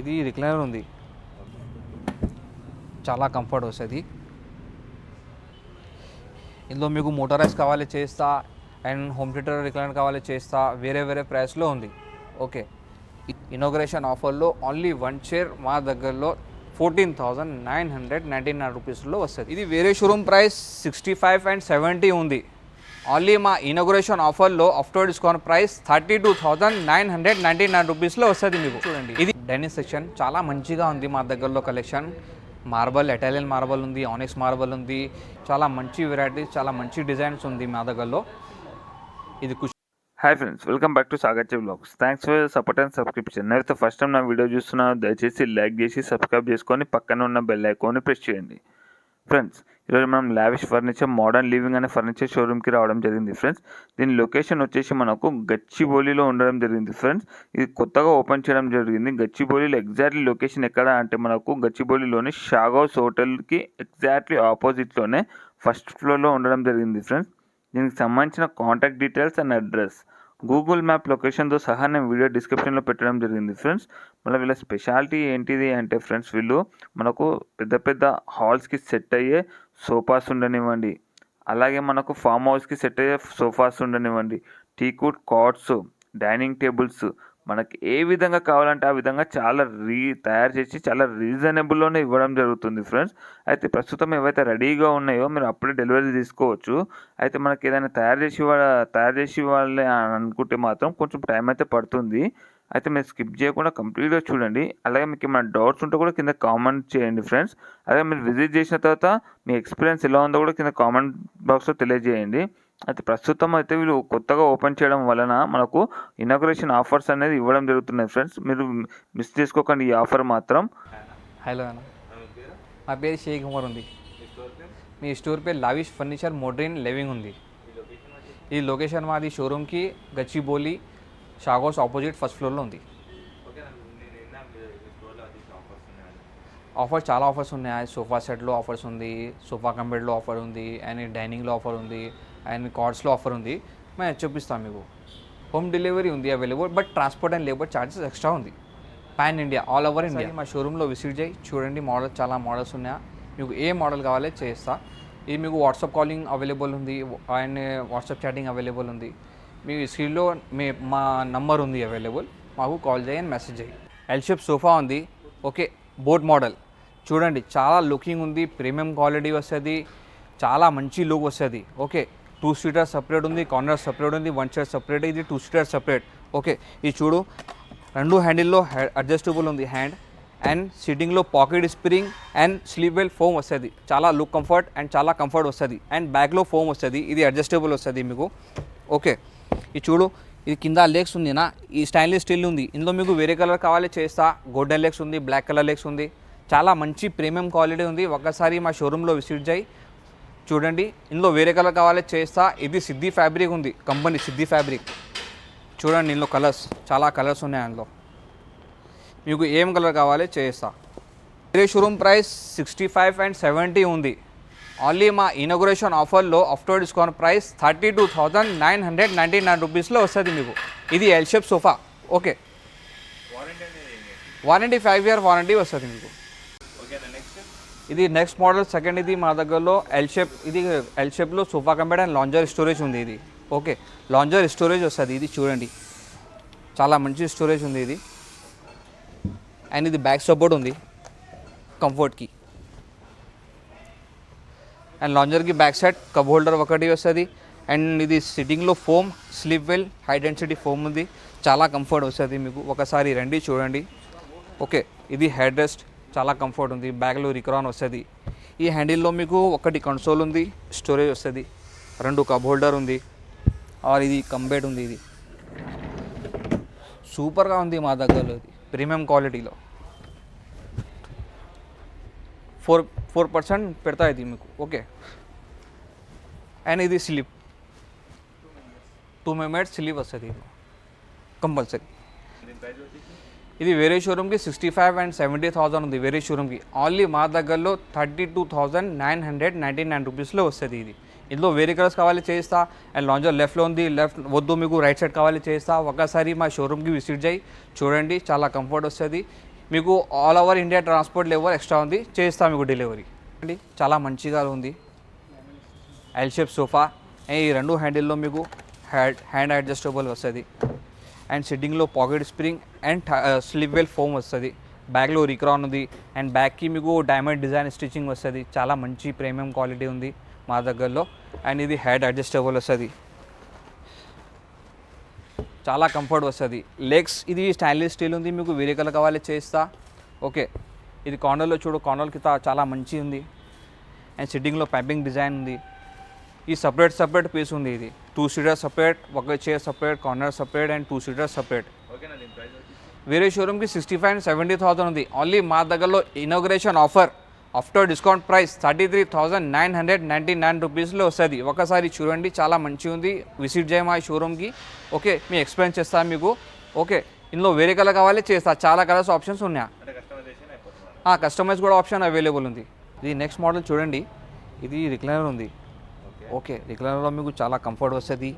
ఇది రిక్లైనర్ ఉంది, చాలా కంఫర్ట్ వస్తుంది. ఇందులో మీకు మోటరైజ్ కావాలి చేస్తా, అండ్ హోమ్ థియేటర్ రిక్లైనర్ కావాలి చేస్తా, వేరే వేరే ప్రైస్లో ఉంది. ఓకే, ఇనాగ్రేషన్ ఆఫర్లో ఓన్లీ 1 చైర్ మా దగ్గరలో 14,999 రూపీస్లో వస్తుంది. ఇది వేరే షోరూమ్ ప్రైస్ 65 and 70 ఉంది. ఓన్లీ మా ఇనాగ్రేషన్ ఆఫర్లో ఆఫ్టర్ డిస్కౌంట్ ప్రైస్ 32,999 రూపీస్లో వస్తుంది మీకు. చూడండి, ఇది డైనింగ్ సెక్షన్ చాలా మంచిగా ఉంది మా దగ్గరలో. కలెక్షన్ మార్బల్, ఇటాలియన్ మార్బల్ ఉంది, ఆనిక్స్ మార్బల్ ఉంది, చాలా మంచి వెరైటీస్, చాలా మంచి డిజైన్స్ ఉంది మా దగ్గరలో. ఇది hi friends, welcome back to Sagar vlogs. Thanks for support and subscription. నేనైతే ఫస్ట్ టైం నా వీడియో చూస్తున్నాను, దయచేసి లైక్ చేసి సబ్స్క్రైబ్ చేసుకొని పక్కన ఉన్న బెల్ ఐకాన్ని ప్రెస్ చేయండి. ఫ్రెండ్స్, ఈరోజు మనం లావిష్ ఫర్నిచర్ మోడర్న్ లివింగ్ అనే ఫర్నిచర్ షోరూమ్కి రావడం జరిగింది. ఫ్రెండ్స్, దీని లొకేషన్ వచ్చేసి మనకు గచ్చిబౌలిలో ఉండడం జరిగింది. ఫ్రెండ్స్, ఇది కొత్తగా ఓపెన్ చేయడం జరిగింది. గచ్చిబౌలిలో ఎగ్జాక్ట్లీ లొకేషన్ ఎక్కడ అంటే మనకు గచ్చిబౌలిలోని షాగౌస్ హోటల్కి ఎగ్జాక్ట్లీ ఆపోజిట్లోనే ఫస్ట్ ఫ్లోర్లో ఉండడం జరిగింది. ఫ్రెండ్స్, దీనికి సంబంధించిన contact details and address Google map లొకేషన్తో సహా నేను వీడియో డిస్క్రిప్షన్లో పెట్టడం జరిగింది. ఫ్రెండ్స్, మళ్ళీ వీళ్ళ స్పెషాలిటీ ఏంటిది అంటే ఫ్రెండ్స్, వీళ్ళు మనకు పెద్ద పెద్ద హాల్స్కి సెట్ అయ్యే సోఫాస్ ఉండనివ్వండి, అలాగే మనకు ఫామ్ హౌస్కి సెట్ అయ్యే సోఫాస్ ఉండనివ్వండి, టీకుడ్ కాట్స్, డైనింగ్ టేబుల్స్, మనకి ఏ విధంగా కావాలంటే ఆ విధంగా చాలా తయారు చేసి చాలా రీజనబుల్లోనే ఇవ్వడం జరుగుతుంది. ఫ్రెండ్స్, అయితే ప్రస్తుతం ఏవైతే రెడీగా ఉన్నాయో మీరు అప్పుడే డెలివరీ తీసుకోవచ్చు. అయితే మనకి ఏదైనా తయారు చేసి ఇవ్వాలి అని అనుకుంటే మాత్రం కొంచెం టైం అయితే పడుతుంది. అయితే మీరు స్కిప్ చేయకుండా కంప్లీట్గా చూడండి. అలాగే మీకు ఏమైనా డౌట్స్ ఉంటే కూడా కింద కామెంట్ చేయండి. ఫ్రెండ్స్, అలాగే మీరు విజిట్ చేసిన తర్వాత మీ ఎక్స్పీరియన్స్ ఎలా ఉందో కూడా కింద కామెంట్ బాక్స్లో తెలియజేయండి. అయితే ప్రస్తుతం అయితే వీళ్ళు కొత్తగా ఓపెన్ చేయడం వలన మనకు ఇనాగ్రేషన్ ఆఫర్స్ అనేది ఇవ్వడం జరుగుతున్నాయి. ఫ్రెండ్స్, మీరు మిస్ చేసుకోకండి ఈ ఆఫర్ మాత్రం. హలో అన్న, మా పేరు షేక్ ఉమర్ ఉంది. మీ స్టోర్ పేరు లావిష్ ఫర్నిచర్ మోడర్న్ లివింగ్ ఉంది. ఈ లొకేషన్ మాది షోరూమ్కి గచ్చిబౌలి షాగోస్ ఆపోజిట్ ఫస్ట్ ఫ్లోర్లో ఉంది. ఆఫర్ చాలా ఆఫర్స్ ఉన్నాయి. సోఫా సెట్లో ఆఫర్స్ ఉంది, సోఫా కంబెడ్లో ఆఫర్ ఉంది, అండ్ డైనింగ్లో ఆఫర్ ఉంది, అండ్ కార్డ్స్లో ఆఫర్ ఉంది. మేము చూపిస్తాం మీకు. హోమ్ డెలివరీ ఉంది available, but transport and labour charges extra ఉంది. Pan India, all over India. మా షోరూంలో విజిట్ చేయి చూడండి. మోడల్స్ చాలా మోడల్స్ ఉన్నాయి. మీకు ఏ మోడల్ కావాలో చేస్తా. ఇది మీకు వాట్సాప్ కాలింగ్ అవైలబుల్ ఉంది, అండ్ వాట్సాప్ చాటింగ్ అవైలబుల్ ఉంది. మీ స్క్రీన్లో మా నంబర్ ఉంది అవైలబుల్, మాకు కాల్ చేయండి, మెసేజ్ చేయి. ఎల్ షేప్ సోఫా ఉంది. ఓకే, బోట్ మోడల్ చూడండి, చాలా లుకింగ్ ఉంది, ప్రీమియం క్వాలిటీ వస్తుంది, చాలా మంచి లుక్ వస్తుంది. ఓకే, 2 సీటర్ సపరేట్ ఉంది, కార్నర్ సపరేట్ ఉంది, 1 చైర్ సపరేట్, ఇది 2 సీటర్ సపరేట్. ఓకే, ఇది చూడు, 2 హ్యాండిల్లో అడ్జస్టబుల్ ఉంది హ్యాండ్, అండ్ సిట్టింగ్లో pocket spring and Sleepwell foam వస్తుంది. చాలా లుక్ కంఫర్ట్ అండ్ చాలా కంఫర్ట్ వస్తుంది. అండ్ బ్యాక్లో ఫోమ్ వస్తుంది, ఇది అడ్జస్టబుల్ వస్తుంది మీకు. ఓకే, ఇది చూడు, ఇది కింద లెగ్స్ ఉందినా, ఈ స్టైన్లెస్ స్టీల్ ఉంది. ఇందులో మీకు వేరే కలర్ కావాలి చేస్తా. గోల్డెన్ లెగ్స్ ఉంది, బ్లాక్ కలర్ లెగ్స్ ఉంది, చాలా మంచి ప్రీమియం క్వాలిటీ ఉంది. ఒక్కసారి మా షోరూంలో విజిట్ చేయి చూడండి. ఇందులో వేరే కలర్ కావాలి చేస్తా. ఇది సిద్ధి ఫ్యాబ్రిక్ ఉంది, కంపెనీ సిద్ధి ఫ్యాబ్రిక్. చూడండి, ఇందులో కలర్స్ చాలా కలర్స్ ఉన్నాయి. అందులో మీకు ఏం కలర్ కావాలి చేస్తా. వేరే షోరూమ్ ప్రైస్ 65 and 70 ఉంది. ఓన్లీ మా ఇనాగ్రేషన్ ఆఫర్లో ఆఫ్టర్ డిస్కౌంట్ ప్రైస్ 32,999 రూపీస్లో వస్తుంది మీకు. ఇది L shape sofa. Okay, warranty 5 year warranty వస్తుంది మీకు. ఇది నెక్స్ట్ మోడల్ సెకండ్. ఇది మా దగ్గరలో ఎల్ షేప్, ఇది ఎల్ షేప్లో sofa cum bed and lounger storage ఉంది. ఇది ఓకే, లాంజర్ స్టోరేజ్ వస్తుంది. ఇది చూడండి, చాలా మంచి స్టోరేజ్ ఉంది ఇది. అండ్ ఇది బ్యాక్ సపోర్ట్ ఉంది కంఫర్ట్కి, అండ్ లాంజర్కి బ్యాక్ సైడ్ కప్ హోల్డర్ ఒకటి వస్తుంది. అండ్ ఇది సిట్టింగ్లో foam, Sleepwell, high density foam ఉంది, చాలా కంఫర్ట్ వస్తుంది మీకు. ఒకసారి రండి చూడండి. ఓకే, ఇది హెడ్ రెస్ట్, చాలా కంఫర్ట్ ఉంది. బ్యాగ్లో రిక్రాన్ వస్తుంది. ఈ హ్యాండిల్లో మీకు ఒకటి కన్సోల్ ఉంది, స్టోరేజ్ వస్తుంది, 2 కప్ హోల్డర్ ఉంది, ఆర్ ఇది కంబెడ్ ఉంది. ఇది సూపర్గా ఉంది మా దగ్గరలో, ఇది ప్రీమియం క్వాలిటీలో. 4% పెడతా ఇది మీకు. ఓకే, అండ్ ఇది స్లీప్ 2 minutes స్లీప్ వస్తుంది ఇది కంపల్సరీ. ఇది వేరే షోరూమ్కి 65 and 70,000 ఉంది. వేరే షోరూమ్కి ఓన్లీ మా దగ్గరలో 32,999 రూపీస్లో వస్తుంది ఇది. ఇందులో వేరే కలర్స్ కావాలి చేస్తా. అండ్ లాంజర్ లెఫ్ట్లో ఉంది, లెఫ్ట్ వద్దు మీకు రైట్ సైడ్ కావాలి చేస్తా. ఒకసారి మా షోరూమ్కి విజిట్ చేయి చూడండి, చాలా కంఫర్ట్ వస్తుంది. మీకు all over India transport level extra ఉంది, చేస్తాం మీకు డెలివరీ అండి. చాలా మంచిగా ఉంది. ఎల్ షేప్ సోఫా, ఈ రెండు హ్యాండిల్లో మీకు హ్యాండ్ అడ్జస్టబుల్ వస్తుంది. అండ్ సిట్టింగ్లో pocket spring and Sleepwell foam వస్తుంది. బ్యాక్లో రిక్రాన్ ఉంది. అండ్ బ్యాక్కి మీకు డైమండ్ డిజైన్ స్టిచ్చింగ్ వస్తుంది. చాలా మంచి ప్రీమియం క్వాలిటీ ఉంది మా దగ్గరలో. అండ్ ఇది హెడ్ అడ్జస్టబుల్ వస్తుంది, చాలా కంఫర్ట్ వస్తుంది. లెగ్స్ ఇది స్టైన్లెస్ స్టీల్ ఉంది, మీకు వేరే కలర్ కావాలి చేస్తా. ఓకే, ఇది కార్నర్లో చూడు, కార్నర్కి చాలా మంచి ఉంది. అండ్ సిట్టింగ్లో పైపింగ్ డిజైన్ ఉంది. ఈ సపరేట్ పీస్ ఉంది. ఇది 2 సీటర్ సపరేట్, ఒక chair separate, corner separate and 2 seater separate. వేరే షోరూమ్కి 65 and 70,000 ఉంది. ఓన్లీ మా దగ్గరలో inauguration offer after discount price 33,999 రూపీస్లో వస్తుంది. ఒకసారి చూడండి, చాలా మంచిగా ఉంది. విజిట్ చేయ మా షోరూమ్కి. ఓకే, మీ ఎక్స్ప్లెయిన్ చేస్తాను మీకు. ఓకే, ఇందులో వేరే కలర్ కావాలి చేస్తా. చాలా కలర్స్ ఆప్షన్స్ ఉన్నాయి. కస్టమైజ్ కూడా ఆప్షన్ అవైలబుల్ ఉంది. ఇది నెక్స్ట్ మోడల్ చూడండి, ఇది రిక్లైనర్ ఉంది. ఓకే, రిక్లైనర్లో మీకు చాలా కంఫర్ట్ వస్తుంది.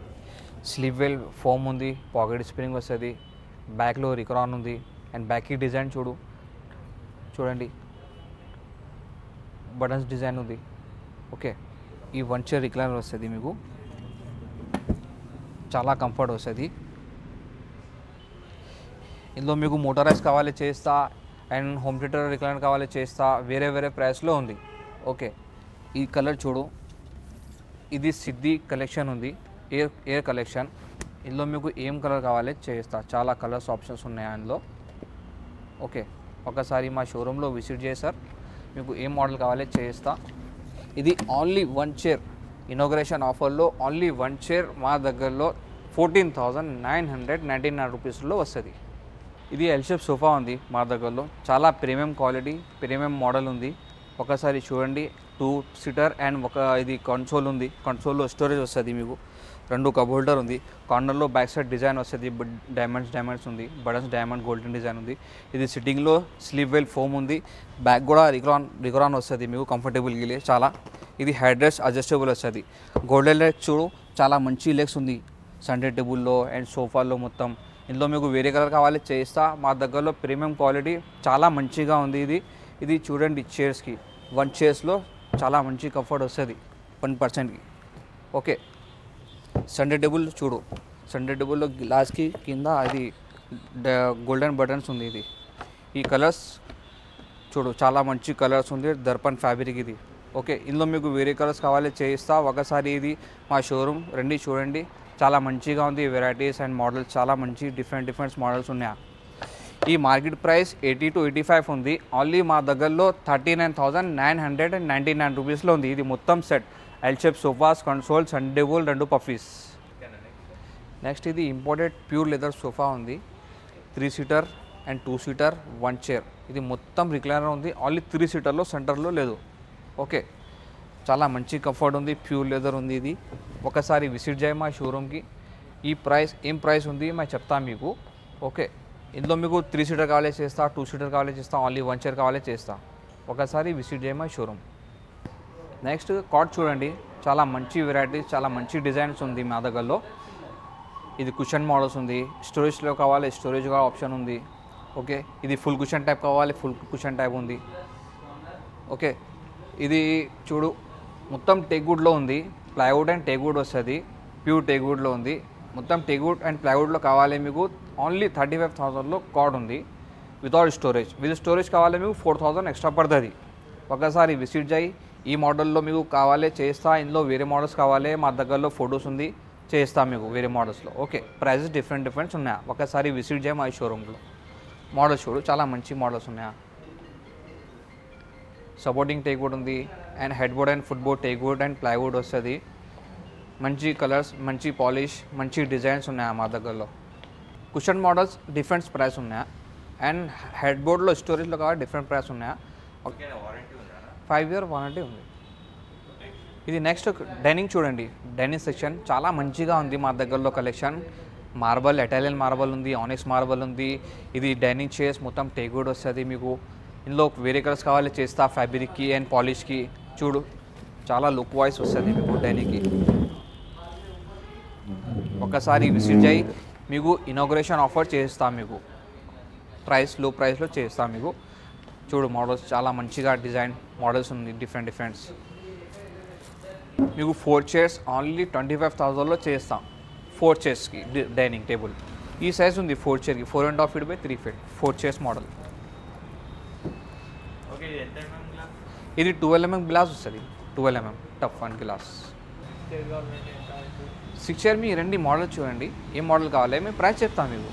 స్లీవ్ వెల్ ఫోమ్ ఉంది, పాకెట్ స్ప్రింగ్ వస్తుంది, బ్యాక్లో రిక్రాన్ ఉంది. అండ్ బ్యాక్కి డిజైన్ చూడండి, బటన్స్ డిజైన్ ఉంది. ఓకే, ఈ 1 చైర్ రిక్లైనర్ వస్తుంది మీకు, చాలా కంఫర్ట్ వస్తుంది. ఇందులో మీకు మోటరైజ్ కావాలి చేస్తా, అండ్ హోమ్ థియేటర్ రిక్లైనర్ కావాలి చేస్తా. వేరే ప్రైస్లో ఉంది. ఓకే, ఈ కలర్ చూడు, ఇది సిద్ధి కలెక్షన్ ఉంది, ఎయిర్ కలెక్షన్. ఇందులో మీకు ఏం కలర్ కావాలి చేస్తా. చాలా కలర్స్ ఆప్షన్స్ ఉన్నాయి అందులో. ఓకే, ఒకసారి మా షోరూంలో విజిట్ చేస్తారు, మీకు ఏం మోడల్ కావాలి చేస్తా. ఇది ఓన్లీ 1 చైర్ ఇనాగ్రేషన్ ఆఫర్లో ఓన్లీ 1 చైర్ మా దగ్గరలో 14,999 రూపీస్లో వస్తుంది. ఇది ఎల్ షేప్ సోఫా ఉంది మా దగ్గరలో, చాలా ప్రీమియం క్వాలిటీ, ప్రీమియం మోడల్ ఉంది. ఒకసారి చూడండి, 2 సీటర్ అండ్ ఇది కన్సోల్ ఉంది. కన్సోల్లో స్టోరేజ్ వస్తుంది మీకు. 2 కప్ హోల్డర్ ఉంది. కార్నర్లో బ్యాక్ సైడ్ డిజైన్ వస్తుంది, డైమండ్స్ ఉంది, బటన్స్ డైమండ్ గోల్డెన్ డిజైన్ ఉంది. ఇది సిట్టింగ్లో స్లీవ్ వెల్ ఫోమ్ ఉంది. బ్యాక్ కూడా రిక్రాన్ వస్తుంది మీకు, కంఫర్టబుల్ గిలే చాలా. ఇది హెడ్ రెస్ట్ అడ్జస్టబుల్ వస్తుంది. గోల్డెన్ లెగ్స్ చూడు, చాలా మంచి లెగ్స్ ఉంది సండే టేబుల్లో అండ్ సోఫాలో మొత్తం. ఇందులో మీకు వేరే కలర్ కావాలి చేస్తా. మా దగ్గరలో ప్రీమియం క్వాలిటీ చాలా మంచిగా ఉంది. ఇది చూడండి, చైర్స్కి 1 చైర్స్లో చాలా మంచి కంఫర్ట్ వస్తుంది 1%కి. ఓకే, సండే టేబుల్ చూడు, సండే టేబుల్లో గ్లాస్కి కింద అది గోల్డెన్ బటన్స్ ఉంది. ఈ కలర్స్ చూడు, చాలా మంచి కలర్స్ ఉంది. దర్పణ్ ఫ్యాబ్రిక్ ఇది. ఓకే, ఇందులో మీకు వేరే కలర్స్ కావాలి చేయిస్తా. ఒకసారి ఇది మా షోరూమ్ రండి, చూడండి, చాలా మంచిగా ఉంది. వెరైటీస్ అండ్ మోడల్స్ చాలా మంచి డిఫరెంట్ మోడల్స్ ఉన్నాయి. ఈ మార్కెట్ ప్రైస్ 80 to 85 ఉంది. ఓన్లీ మా దగ్గరలో 39,999 రూపీస్లో ఉంది. ఇది మొత్తం set, L shape sofas, console, Sunday table, 2 puffies. Next ఇది ఇంపోర్టెడ్ ప్యూర్ లెదర్ సోఫా ఉంది. 3 సీటర్ అండ్ 2 సీటర్ 1 చైర్. ఇది మొత్తం రిక్లైనర్ ఉంది. ఓన్లీ 3 సీటర్లో సెంటర్లో లేదు. ఓకే, చాలా మంచి కంఫర్ట్ ఉంది, ప్యూర్ లెదర్ ఉంది. ఇది ఒకసారి విజిట్ చేయ మా షోరూమ్కి. ఈ ప్రైస్ ఏం ప్రైస్ ఉంది మేము చెప్తాను మీకు. ఓకే, ఇందులో మీకు 3 సీటర్ కావాలి చేస్తా, 2 సీటర్ కావాలి చేస్తా, ఓన్లీ 1 చైర్ కావాలి చేస్తా. ఒకసారి విజిట్ చేయ మా షోరూమ్. నెక్స్ట్ కాట్ చూడండి, చాలా మంచి వెరైటీస్, చాలా మంచి డిజైన్స్ ఉంది మా దగ్గరలో. ఇది కుషన్ మోడల్స్ ఉంది. స్టోరేజ్లో కావాలి స్టోరేజ్ కూడా ఆప్షన్ ఉంది. ఓకే, ఇది ఫుల్ కుషన్ టైప్ కావాలి, ఫుల్ కుషన్ టైప్ ఉంది. ఓకే, ఇది చూడు, మొత్తం టేక్వుడ్లో ఉంది. ప్లైవుడ్ అండ్ టేక్వుడ్ వస్తుంది, ప్యూర్ టేక్వుడ్లో ఉంది. మొత్తం టేక్వుడ్ అండ్ ప్లైవుడ్లో కావాలి మీకు ఓన్లీ 35,000లో కార్డ్ ఉంది, వితౌట్ స్టోరేజ్. విత్ స్టోరేజ్ కావాలి మీకు 4,000 ఎక్స్ట్రా పడుతుంది. ఒకసారి విజిట్ చేయి. ఈ మోడల్లో మీకు కావాలి చేస్తా. ఇందులో వేరే మోడల్స్ కావాలి, మా దగ్గరలో ఫొటోస్ ఉంది, చేస్తా మీకు వేరే మోడల్స్లో. ఓకే, ప్రైజెస్ డిఫరెంట్స్ ఉన్నాయి. ఒకసారి విజిట్ చేయి మా షోరూమ్లో. మోడల్స్ చూడు, చాలా మంచి మోడల్స్ ఉన్నాయి. సపోర్టింగ్ టేక్వుడ్ ఉంది and head board and foot board teakwood and plywood వస్తుంది. మంచి కలర్స్, మంచి పాలిష్, మంచి డిజైన్స్ ఉన్నాయి మా దగ్గరలో. కుషన్ మోడల్స్ డిఫరెంట్ ప్రైస్ ఉన్నాయి. అండ్ హెడ్ బోర్డ్లో స్టోరేజ్లో కావాలి డిఫరెంట్ ప్రైస్ ఉన్నాయి. 5 year వారంటీ ఉంది. ఇది నెక్స్ట్ డైనింగ్ చూడండి, డైనింగ్ సెక్షన్ చాలా మంచిగా ఉంది మా దగ్గరలో కలెక్షన్. మార్బల్, ఇటాలియన్ మార్బల్ ఉంది, ఆనిక్స్ మార్బల్ ఉంది. ఇది డైనింగ్ చైర్స్ మొత్తం టేక్వుడ్ వస్తుంది మీకు. ఇందులో వేరే కలర్స్ కావాలి చేస్తా, ఫ్యాబ్రిక్కి అండ్ పాలిష్కి. చూడు, చాలా లుక్ వాయిస్ వస్తుంది మీకు డైనింగ్కి. ఒకసారి విజిట్ చేయి, మీకు ఇనాగ్రేషన్ ఆఫర్ చేస్తాం మీకు. లో ప్రైస్లో చేస్తాం మీకు. చూడు మోడల్స్ చాలా మంచిగా డిజైన్ మోడల్స్ ఉంది, డిఫరెంట్స్. మీకు 4 చైర్స్ ఓన్లీ 25,000లో చేస్తాం. 4 చైర్స్కి డైనింగ్ టేబుల్ ఈ సైజ్ ఉంది. 4 చైర్కి 4.5 feet by 3 feet 4 chairs model. Okay, ఇది ఎంత గ్లాస్? ఇది 12 mm గ్లాస్ వస్తుంది. 12 mm tough and glass. 6 chair మీ రండి మోడల్ చూడండి, ఏ మోడల్ కావాలి మేము ప్రైస్ చెప్తాం మీకు.